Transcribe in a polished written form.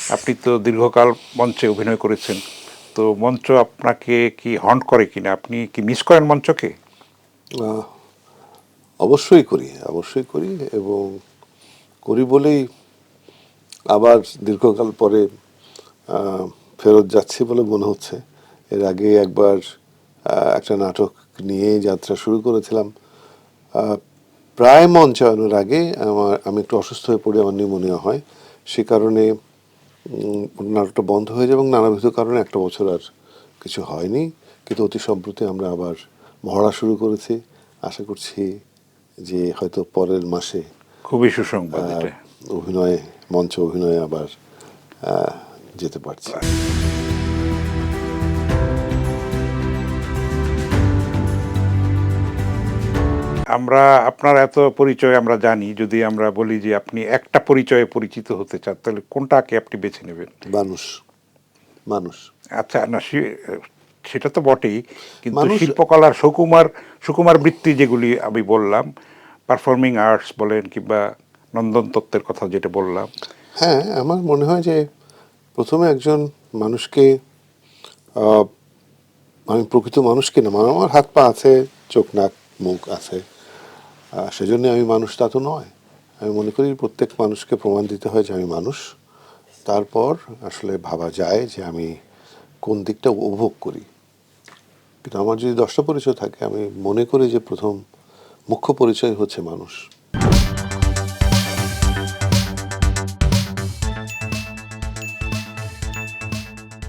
আপনি তো দীর্ঘকাল মঞ্চে অভিনয় করেছেন, তো মঞ্চ আপনাকে কি হন্ট করে কিনা, আপনি কি মিস করেন মঞ্চকে? আহ, অবশ্যই করি, অবশ্যই করি, এবং করি বলেই আবার দীর্ঘকাল পরে আহ, ফেরত যাচ্ছি বলে মনে হচ্ছে। এর আগে একবার একটা নাটক নিয়ে যাত্রা শুরু করেছিলাম। আহ, প্রায় মঞ্চায়নের আগে আমি একটু অসুস্থ হয়ে পড়ি, আমার নিউমোনিয়া হয়। সে কারণে নাটকটা বন্ধ হয়ে যায় এবং নানাবিধ কারণে একটা বছর আর কিছু হয়নি। কিন্তু অতি সম্প্রতি আমরা আবার মহড়া শুরু করেছি। আশা করছি যে হয়তো পরের মাসে খুবই সুসংবাদ আহ, এটা। অভিনয়ে, মঞ্চ অভিনয়ে আবার আহ, যেতে পারছি। আমরা আপনার এত পরিচয় আমরা জানি, যদি আমরা বলি যে আপনি একটা পরিচয়ে পরিচিত হতে চান, তাহলে কোনটাকে আপনি বেছে নেবেন? মানুষ, মানুষ, আচ্ছা, না সেটা তো বটেই, কিন্তু মানুষ। শিল্পকলার সুকুমার সুকুমার বৃত্তি যেগুলি আমি বললাম, পারফর্মিং আর্টস বলেন কিংবা নন্দন তত্ত্বের কথা যেটা বললাম। হ্যাঁ, আমার মনে হয় যে প্রথমে একজন মানুষকে, আহ, আমি প্রকৃত মানুষকে না, মানে আমার হাত পা আছে, চোখ নাক মুখ আছে, সেজন্য আমি মানুষ তা তো নয়। আমি মনে করি প্রত্যেক মানুষকে প্রমাণ দিতে হয় যে আমি মানুষ। তারপর আসলে ভাবা যায় যে আমি কোন দিকটা উপভোগ করি। কিন্তু আমার যদি 10টা পরিচয় থাকে, আমি মনে করি যে প্রথম মুখ্য পরিচয় হচ্ছে মানুষ।